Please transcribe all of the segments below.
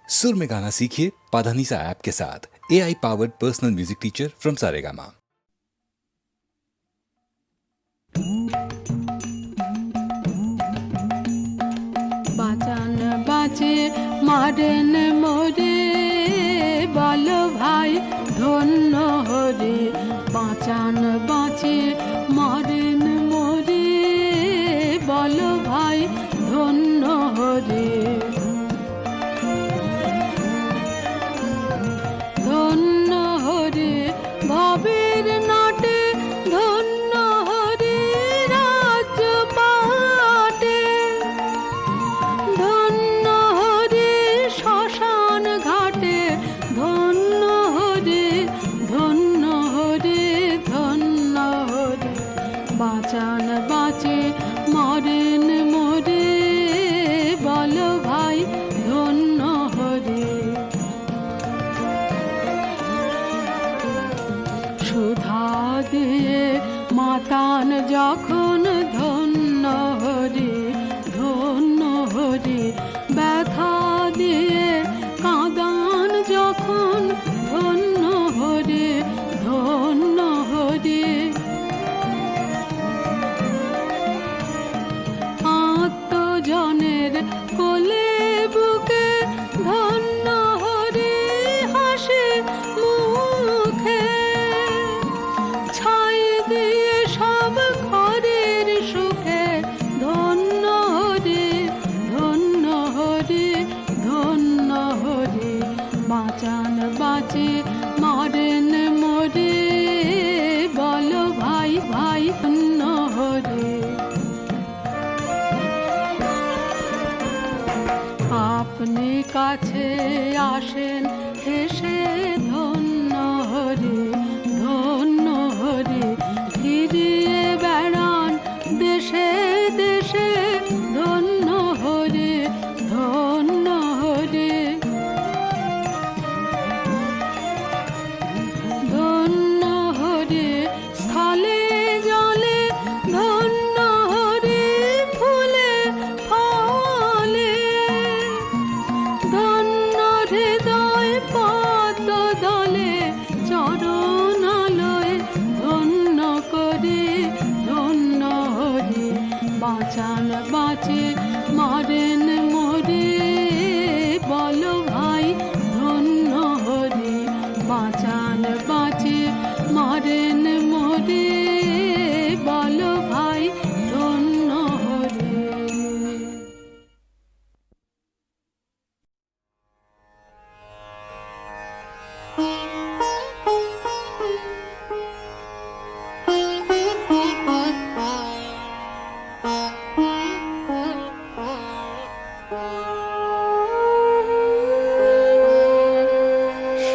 सुर में गाना सीखिए पाधानीसा ऐप के साथ। AI powered personal music teacher from Saregama. বাঁচান বাঁচে মারেন মোরে, বলো ভাই ধন্য হরে। বাঁচান বাঁচে মারেন মোরে, বলো ভাই ধন্য হরে। ধন্য হরে ভবের নাটে, ধন্য হরে রাজ্য পাটে, ধন্য হরে শ্মশান ঘাটে, ধন্য হরে ধন্য হরে ধন্য হরে। বাঁচান বাঁচে মরেন মোরে, বলো ভাই ধন্য হরে। সুধা দিয়ে মাতান যখন, ধন্য হরে ধন্য হরে। ব্যথা দিয়ে কাঁদান যখন, ধন্য হরে ধন্য হরে। আত্মজনের কোলে বুকে, ধন্য হরে হাসে মুখে। ছাই দিয়ে সব ঘরের সুখে, ধন্য হরে ধন্য হরে ধন্য হরে। বাঁচান বাঁচে মরেন মোরে, বলো ভাই ভাই ধন্য হরে। আপনি কাছে আসেন হেসে, ধন্য হরে ধন্য হরে। ফিরিয়ে বেড়ান দেশে দেশে, ধন্য হরে ধন্য হরে। ধন্য হরে স্থলে জলে, ধন্য হরে ফুলে ফলে। ধন্য হৃদয় পদ্ম দলে, চরণালয়ে ধন্য করে ধন্য হরে। বাঁচান বাঁচে মরেন মোরে, বলো ভাই ধন্য হরে। বাঁচান বাঁচে মরেন মোরে, বলো ভাই ধন্য হরে।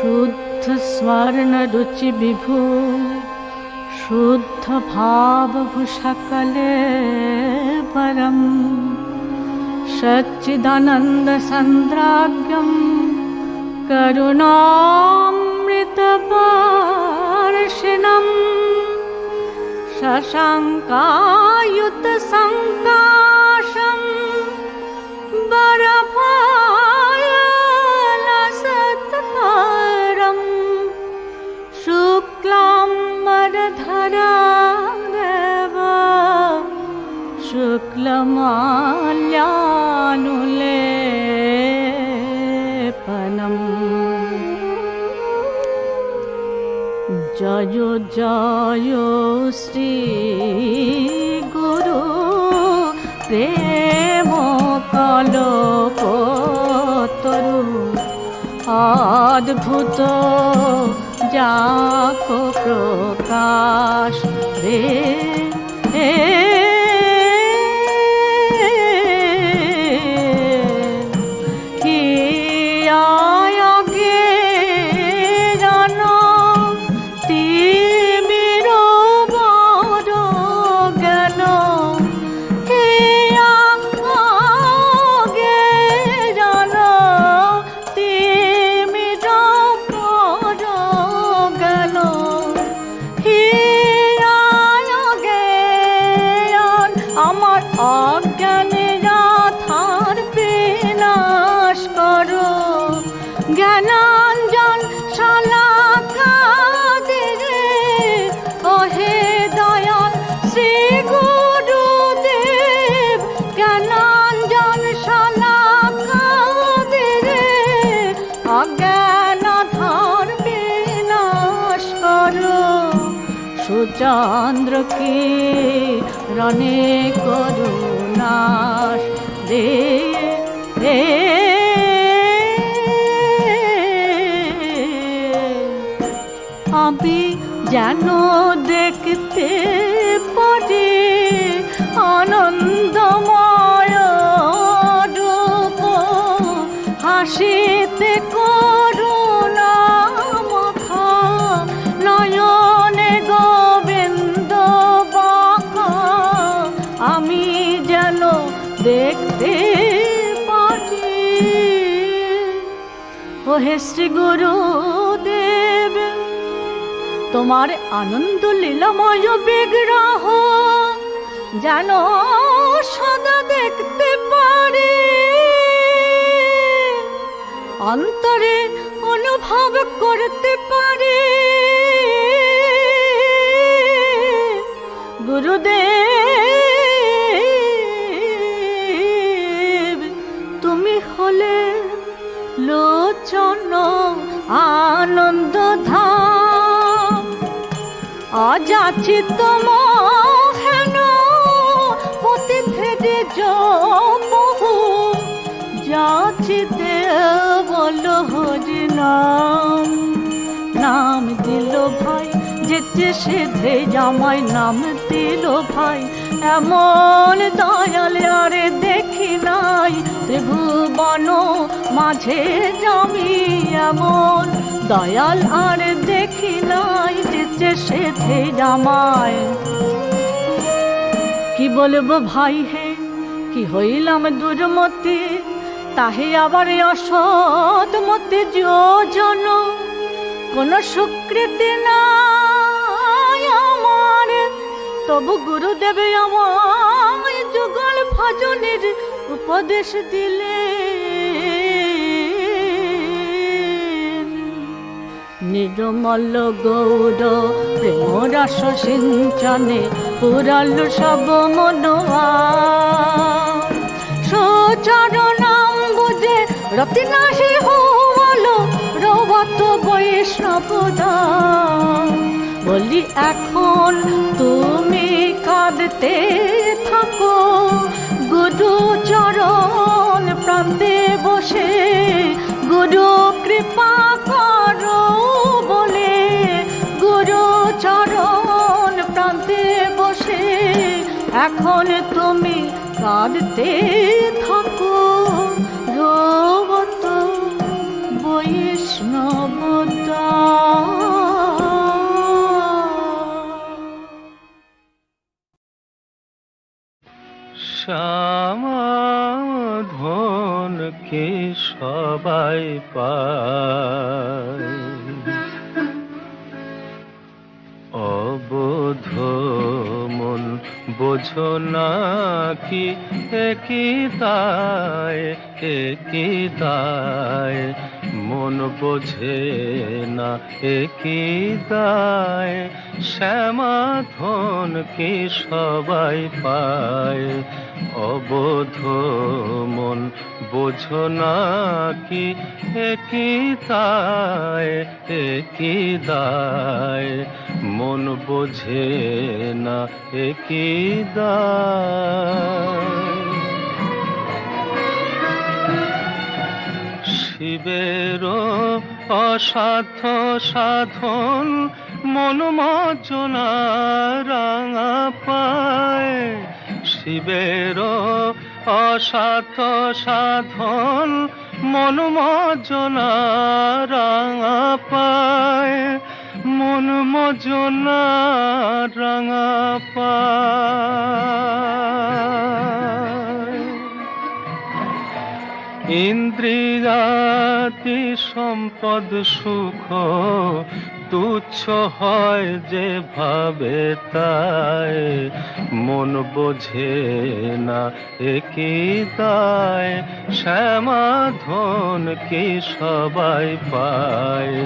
शुद्ध स्वर्ण रुचि विभु, शुद्ध भाव सकले परम। सच्चिदानंद संद्राज्ञं करुणामृत वर्षिणं। शशाङ्कायुत संकाशं वरभायलसत्कारं। शुक्लाम्बरधरा देव, शुक्लमाल्यानुलेपनम्। जय जय श्री गुरु प्रेम कल्पतरु। अद्भुत जाको प्रकाश रे। অজ্ঞানের আধার বিনাশ করো। চন্দ্র কি রণে করুণাস রে রে আমি যেন দেখতে পারি আনন্দময় রূপ হাসিতে করুণা মাখা নয়নে গোবিন্দ বাঁকা আমি যেন দেখতে পারি। ও হে শ্রী গুরুদেব, তোমার আনন্দ লীলাময় বিগ্রহ যেন সদা দেখতে পারি, অন্তরে অনুভব করতে পারি। গুরুদেব, তুমি হলে লোচন আনন্দ ধাম, অযাচিত মোহেন পতিথের বহু যাচিতে বল হরি নাম। নাম দিল ভাই যেতে সেধে জামাই, নাম দিল ভাই এমন দয়াল আর দেখি নাই, ত্রিভুবন মাঝে জামি এমন দয়াল আর দেখি নাই, যেতে সেধে জামাই। কি বলবো ভাই হে, কি হইলাম দুর্মতি, তাহে আবার অসৎ মতে যোজন, কোন স্বীকৃতি নাই আমার, তবু গুরুদেব আমায় যুগল ভজনের উপদেশ দিলে। নির্মল গৌর প্রেম রস সিঞ্চনে পুরাল সব মনোয়া, সুচরণাম বুঝে রতিনাশী হলো রবত বৈষ্ণবদা। বলি এখন তুমি কাঁদতে থাকো, গুরু চরণ প্রান্তে বসে গুরু কৃপা করো বলে, গুরু চরণ প্রান্তে বসে এখন তুমি কাঁদতে থাকো, রবত বৈষ্ণবদা। সমাধান কে সবাই পায়, অবোধ মন বোঝো না কি একই দায়, একই দায় মন বোঝে না একই দায়, সমাধান কে সবাই পায়, অবোধ মন বোঝো না কি একই দায়, একই দায় মন বোঝে না একই দায়। শিবের অসাধ্য সাধন মন মজ্জনা রাঙা পায়, শিবের অসাধ্য সাধন মন মজ্জনা রাঙা পায়, মন মজ্জনা রাঙা পায়। ইন্দ্রিয়াতি সম্পদ সুখ তুচ্ছ হয় যে ভাবে তাই, মন বোঝে না একই দায়, সমাধান কি সবাই পায়,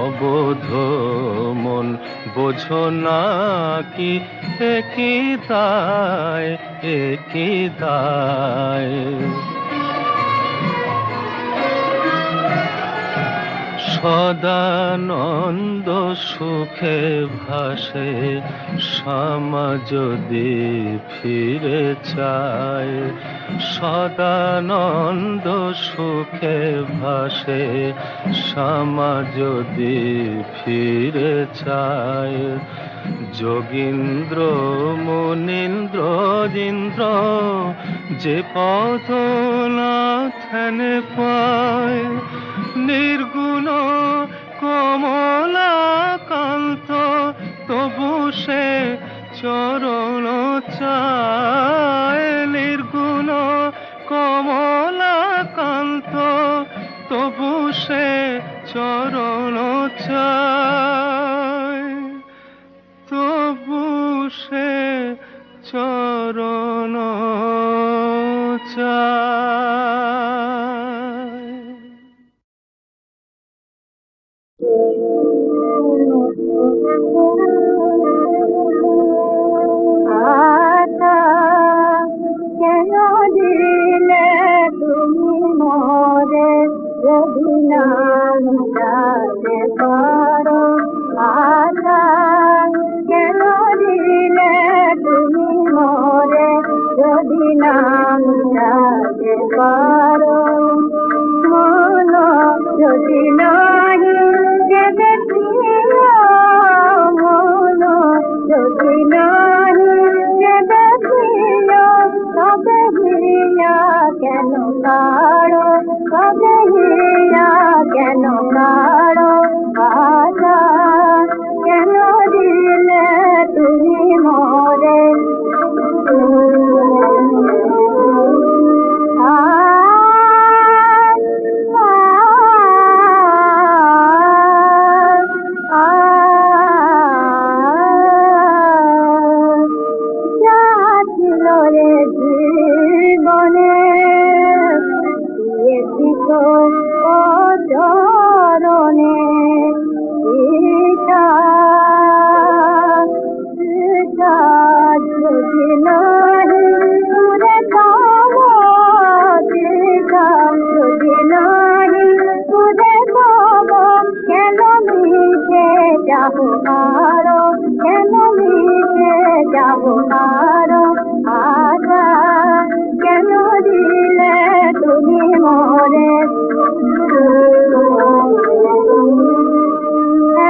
অবোধ মন বোঝো না কি একই দায়, একই দায়। সদানন্দ সুখে ভাসে শ্যামা যদি ফিরে চায়, সদানন্দ সুখে ভাসে শ্যামা যদি ফিরে চায়। যোগীন্দ্র মুনীন্দ্র ইন্দ্র যে পদ না ধ্যানে পায়, নির্গুণ কমলাকান্ত তবু সে চরণ চায়। নির্গুণ কমলাকান্ত তবু সে চরণ চায়, তবু সে চরণ চায়। আশা কেন দিলে তুমি মোরে, যদি নাম যাতে পারো। আশা কেন দিলে তুমি মোরে, যদি নাম যাতে পারো। মন যদি নাহি যেতে প্রিয়, মন যদি নাহি যেতে প্রিয়, তবে হিয়া কেন কাড়ো, তবে হিয়া কেন কাড়ো। আশা কেন দিলে তুমি মোরে। জীবনে দিয়েছি তো চরণে, যদি নাহি পুরে পাব, যদি নাহি পুরে পাব, কেন মিশে যাব আরো, কেন মিশে যাব আরো। আশা কেন দিলে তুমি মোরে।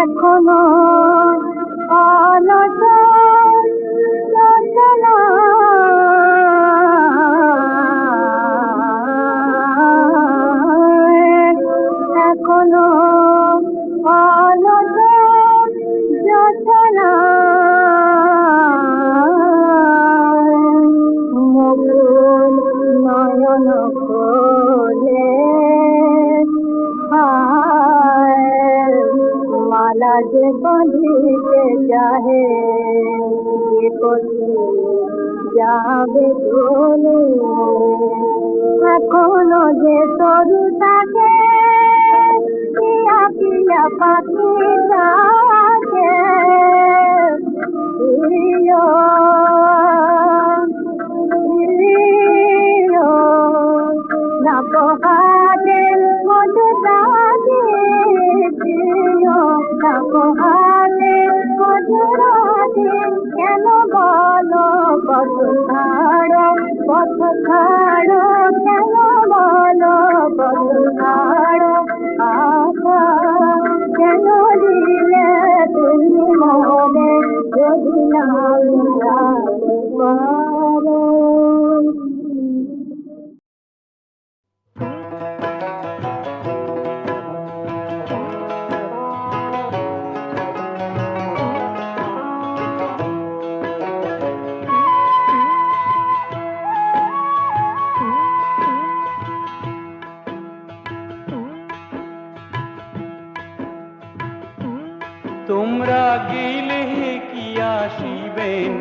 এখনো অনস রচনা, এখনো অনস রচনা। মুকুল নয়ন খোলে, মালা যে বাঁধিতে চাহে, যাবে চলে। এখনো যে তরু থাকে, পিয়া পিয়া পাখি থাকে, না পোহাতে মধুরাতে, না পোহাতে মধুরাতে। কেন বলো পথ ছাড়ো, পথ ছাড়ো, কেন বলো পথ ছাড়ো। আশা কেন দিলে তুমি মোরে, যদি নাম যাতে পারো। তোমরা গেলে কি আসিবেন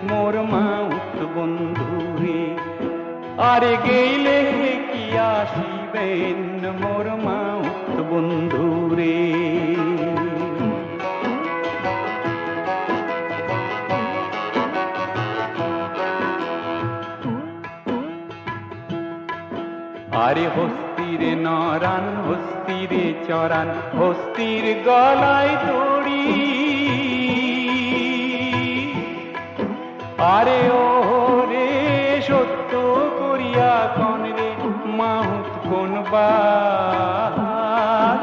মোর মাউত বন্ধুরে, আরে গেলে কি আসিবেন মোর মাউত বন্ধুরে। আরে হস্তির হস্তিরে নরান হস্তিরে চরান হস্তির গলায় দড়ি আরে ও রে সত্য করিয়া কন রে মাহুত কোন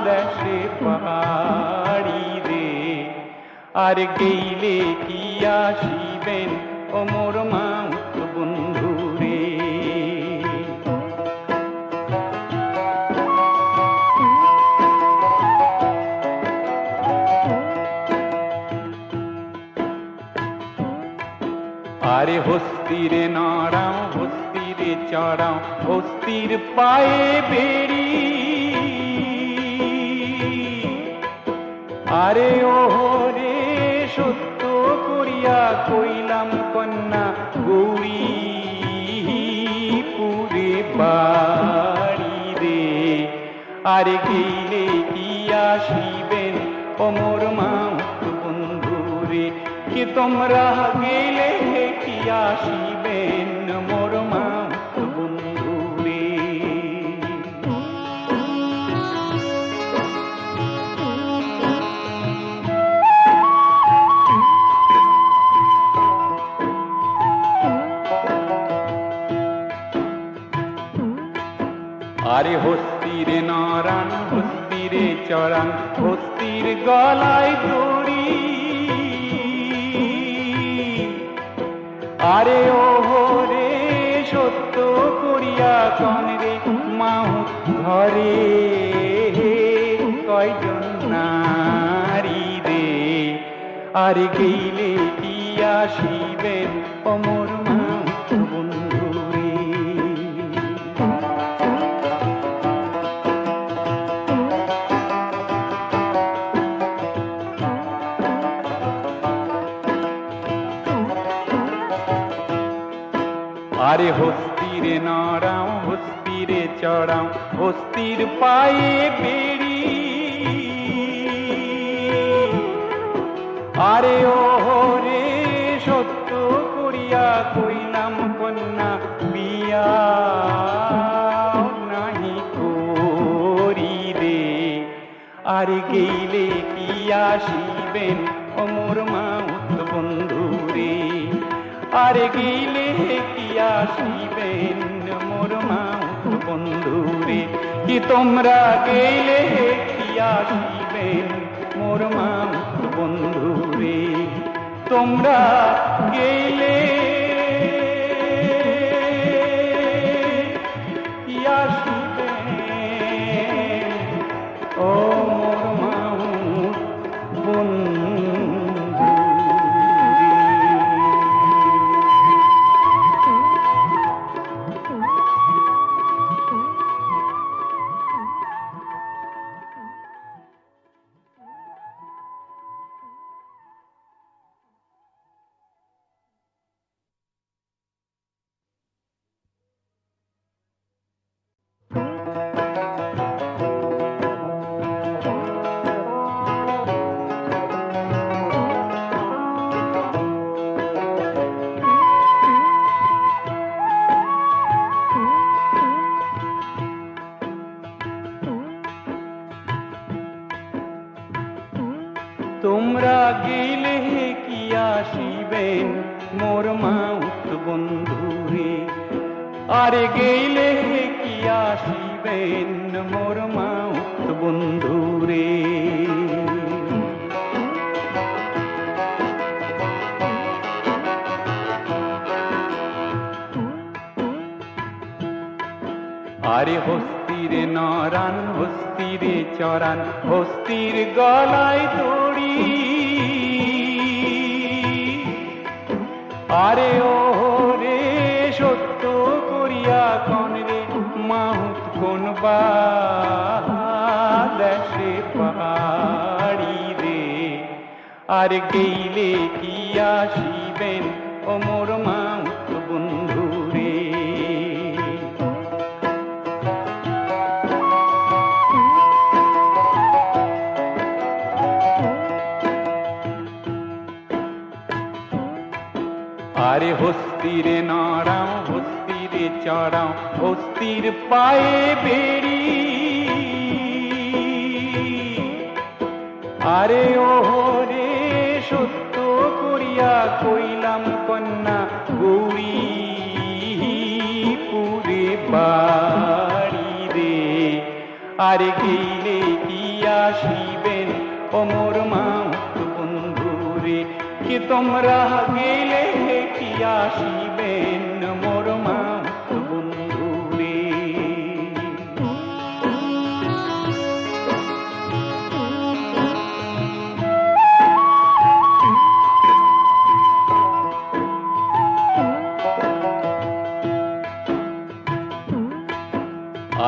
দেশে পাহাড়ি রে আর গেইলে কি আসিবেন ও মোর মাহুত বন্ধু রে আরে হস্তিরে নড়াও হস্তিরে চড়াও হস্তির পায়ে বেড়ি আরে ও রে সত্য করিয়া কইলাম কন্যা গৌরী পুরে বাড়ি রে আরে গেলে কি আসিবেন ও মোর মাউত বন্ধু রে কি তোমরা গেলে কি আসিবেন মোর মাউত বন্ধু রে আরে হস্তিরে নরান হস্তিরে চরান হস্তির গলায় দড়ি আরে ও রে সত্য করিয়া কন রে মাহুত ঘরে কয়জন নারী রে আরে গেইলে কি আসিবেন অমর মাহুত বন্ধু রে আরে হস্তিরে নড়াও হস্তিরে চড়াও হস্তির পায়ে বেড়ি আরে ও রে সত্য করিয়া কইলাম কন্যা বিয়া নাহি করি রে আরে গেইলে কি আসিবেন অমর মাউত বন্ধু রে আরে গেইলে কি আসিবেন মোর মাউত বন্ধু রে কি তোমরা গেইলে কি আসিবেন মোর মাউত বন্ধু রে তোমরা গেইলে কি আসিবেন ও মোর মাউত বন্ধু তোমরা গেলে কি আসিবেন মোর মাউত বন্ধু রে আরে গেলে কি আসিবেন মোর মাউত বন্ধু রে আরে হস্তিরে নরান হস্তিরে চরান হস্তির গলায় দড়ি আরে ও রে সত্য করিয়া কন রে মাহুত কোন দেশে পাহাড়ি রে আর গেইলে কি আসিবেন ও মোর মাউত বন্ধু রে আরে হস্তিরে নড়াও হস্তিরে চড়াও হস্তির পায়ে বেড়ি আরে ওহরে সত্য করিয়া কইলাম কন্যা গৌরী পুরে বাড়ি রে আরে গেলে কি আসিবেন অমর মাউত বন্ধু রে কি তোমরা গেলে কি আসিবেন মোর মাউত বন্ধু রে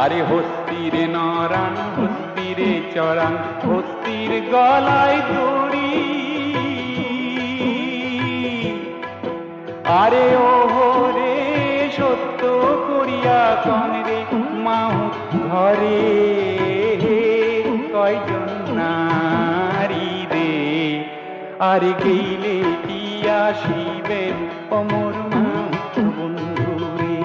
আরে হস্তিরে নরান হস্তিরে চড়ান হস্তির গলায় দড়ি আরে ওহরে সত্য করিয়া কনরে মাহুত ঘরে কয়জন নারী রে আরে গেলে কি আসিবেন অমর মাহুত বন্ধু রে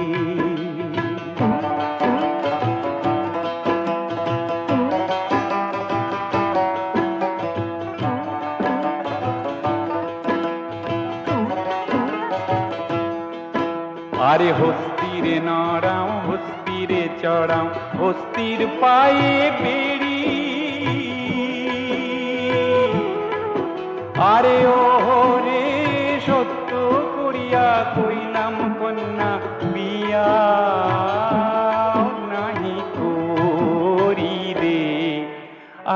আরে হস্তিরে নড়াও হস্তিরে চড়াও হস্তির পায়ে বেড়ি আরে ওহরে সত্য করিয়া কইলাম কন্যা বিয়া নাহি করি রে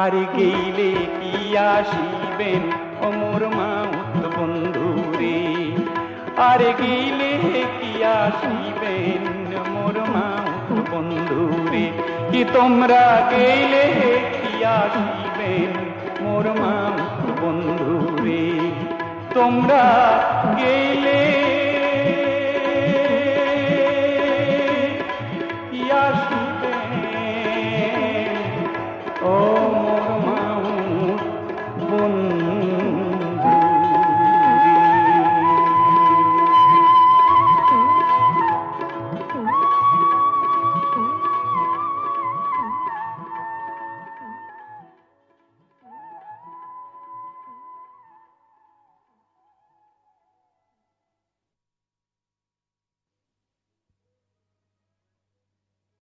আরে গেলে কি আসিবেন অমর মাউত বন্ধু রে আরে গেলে কি আসিবেন মোর মাউত বন্ধু রে কি তোমরা গেলে কি আসিবেন মোর মাউত বন্ধু রে তোমরা গেলে